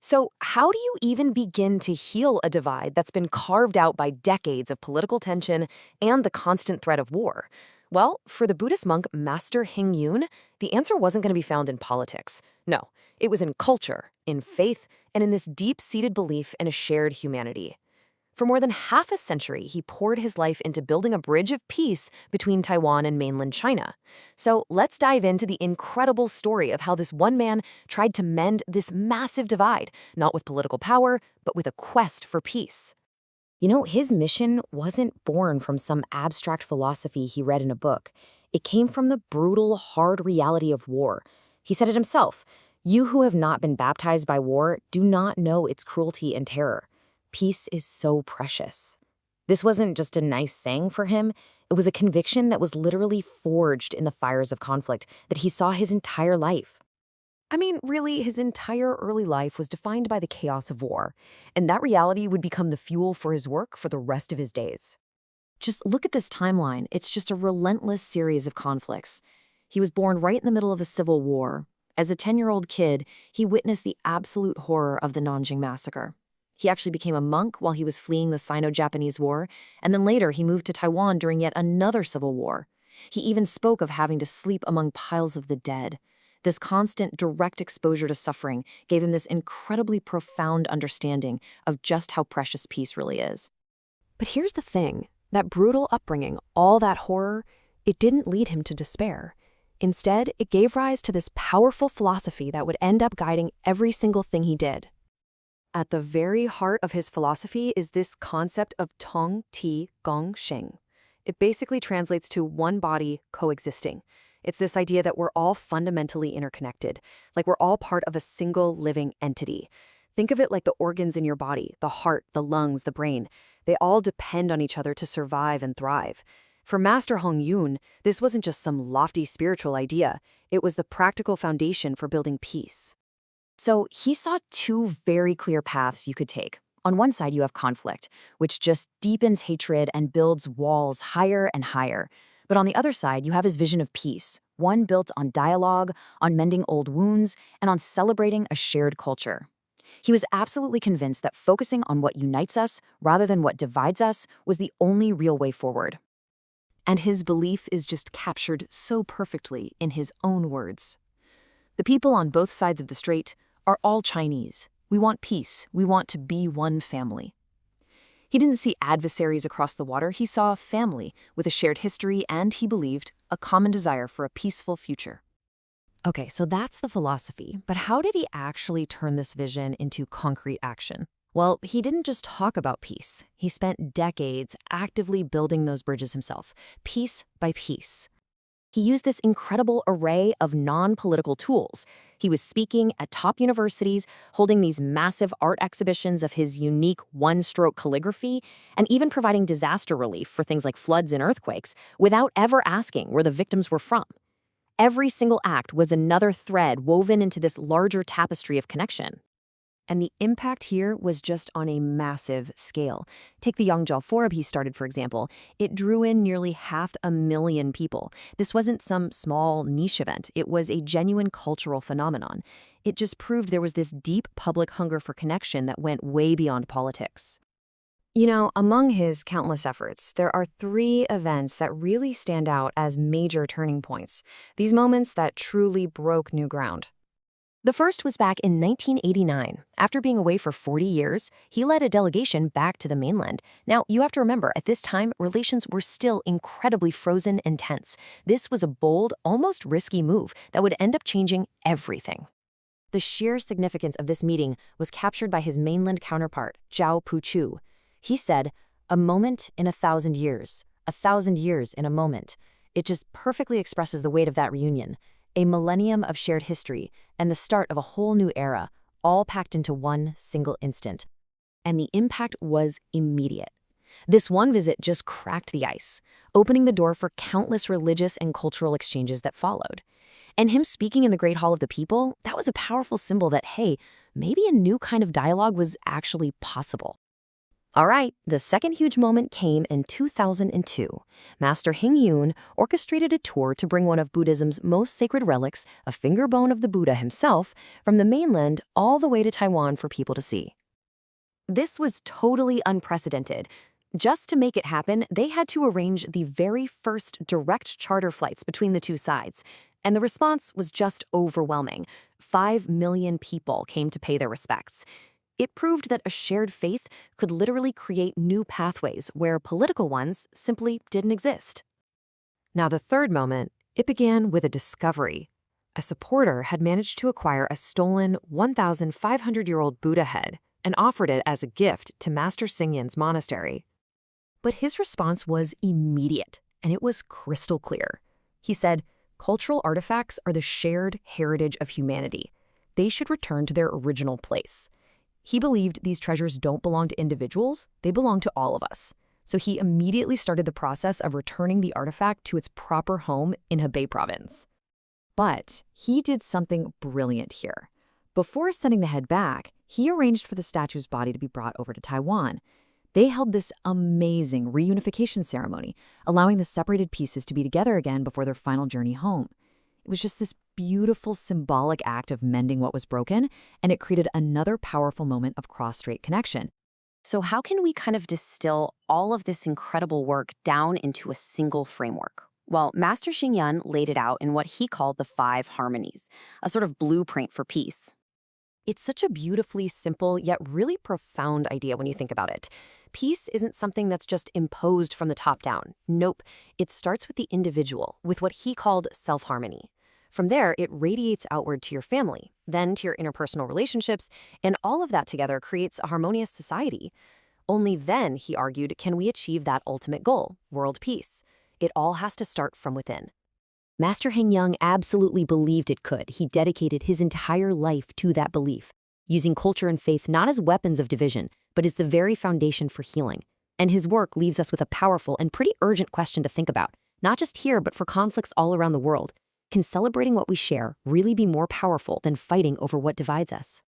So, how do you even begin to heal a divide that's been carved out by decades of political tension and the constant threat of war? Well, for the Buddhist monk Master Hsing Yun, the answer wasn't going to be found in politics. No, it was in culture, in faith, and in this deep-seated belief in a shared humanity. For more than half a century, he poured his life into building a bridge of peace between Taiwan and mainland China. So let's dive into the incredible story of how this one man tried to mend this massive divide, not with political power, but with a quest for peace. His mission wasn't born from some abstract philosophy he read in a book. It came from the brutal, hard reality of war. He said it himself, "You who have not been baptized by war do not know its cruelty and terror. Peace is so precious." This wasn't just a nice saying for him, it was a conviction that was literally forged in the fires of conflict that he saw his entire life. I mean, really, his entire early life was defined by the chaos of war, and that reality would become the fuel for his work for the rest of his days. Just look at this timeline. It's just a relentless series of conflicts. He was born right in the middle of a civil war. As a 10-year-old kid, he witnessed the absolute horror of the Nanjing Massacre. He actually became a monk while he was fleeing the Sino-Japanese War, and then later he moved to Taiwan during yet another civil war. He even spoke of having to sleep among piles of the dead. This constant, direct exposure to suffering gave him this incredibly profound understanding of just how precious peace really is. But here's the thing, that brutal upbringing, all that horror, it didn't lead him to despair. Instead, it gave rise to this powerful philosophy that would end up guiding every single thing he did. At the very heart of his philosophy is this concept of Tong Ti Gong Sheng. It basically translates to one body coexisting. It's this idea that we're all fundamentally interconnected, like we're all part of a single living entity. Think of it like the organs in your body, the heart, the lungs, the brain. They all depend on each other to survive and thrive. For Master Hsing Yun, this wasn't just some lofty spiritual idea. It was the practical foundation for building peace. So he saw two very clear paths you could take. On one side, you have conflict, which just deepens hatred and builds walls higher and higher. But on the other side, you have his vision of peace, one built on dialogue, on mending old wounds, and on celebrating a shared culture. He was absolutely convinced that focusing on what unites us rather than what divides us was the only real way forward. And his belief is just captured so perfectly in his own words. "The people on both sides of the strait are all Chinese. We want peace. We want to be one family." He didn't see adversaries across the water. He saw a family with a shared history and, he believed, a common desire for a peaceful future. Okay, so that's the philosophy. But how did he actually turn this vision into concrete action? Well, he didn't just talk about peace. He spent decades actively building those bridges himself, piece by piece. He used this incredible array of non-political tools. He was speaking at top universities, holding these massive art exhibitions of his unique one-stroke calligraphy, and even providing disaster relief for things like floods and earthquakes without ever asking where the victims were from. Every single act was another thread woven into this larger tapestry of connection. And the impact here was just on a massive scale. Take the Yangzhou Forum he started, for example. It drew in nearly 500,000 people. This wasn't some small niche event. It was a genuine cultural phenomenon. It just proved there was this deep public hunger for connection that went way beyond politics. Among his countless efforts, there are 3 events that really stand out as major turning points. These moments that truly broke new ground. The first was back in 1989. After being away for 40 years, he led a delegation back to the mainland. Now, you have to remember, at this time, relations were still incredibly frozen and tense. This was a bold, almost risky move that would end up changing everything. The sheer significance of this meeting was captured by his mainland counterpart, Zhao Puchu. He said, "A moment in 1,000 years, 1,000 years in a moment." It just perfectly expresses the weight of that reunion. A millennium of shared history, and the start of a whole new era, all packed into one single instant. And the impact was immediate. This one visit just cracked the ice, opening the door for countless religious and cultural exchanges that followed. And him speaking in the Great Hall of the People, that was a powerful symbol that, hey, maybe a new kind of dialogue was actually possible. All right, the second huge moment came in 2002. Master Hsing Yun orchestrated a tour to bring one of Buddhism's most sacred relics, a finger bone of the Buddha himself, from the mainland all the way to Taiwan for people to see. This was totally unprecedented. Just to make it happen, they had to arrange the very first direct charter flights between the two sides. And the response was just overwhelming. 5 million people came to pay their respects. It proved that a shared faith could literally create new pathways where political ones simply didn't exist. Now, the third moment, it began with a discovery. A supporter had managed to acquire a stolen 1,500-year-old Buddha head and offered it as a gift to Master Hsing Yun's monastery. But his response was immediate, and it was crystal clear. He said, "Cultural artifacts are the shared heritage of humanity. They should return to their original place." He believed these treasures don't belong to individuals, they belong to all of us. So he immediately started the process of returning the artifact to its proper home in Hebei province. But he did something brilliant here. Before sending the head back, he arranged for the statue's body to be brought over to Taiwan. They held this amazing reunification ceremony, allowing the separated pieces to be together again before their final journey home. It was just this beautiful symbolic act of mending what was broken, and it created another powerful moment of cross-strait connection. So how can we kind of distill all of this incredible work down into a single framework? Well, Master Hsing Yun laid it out in what he called the 5 harmonies, a sort of blueprint for peace. It's such a beautifully simple yet really profound idea when you think about it. Peace isn't something that's just imposed from the top down. Nope, it starts with the individual, with what he called self-harmony. From there, it radiates outward to your family, then to your interpersonal relationships, and all of that together creates a harmonious society. Only then, he argued, can we achieve that ultimate goal, world peace. It all has to start from within. Master Hsing Yun absolutely believed it could. He dedicated his entire life to that belief, using culture and faith not as weapons of division, but as the very foundation for healing. And his work leaves us with a powerful and pretty urgent question to think about, not just here, but for conflicts all around the world. Can celebrating what we share really be more powerful than fighting over what divides us?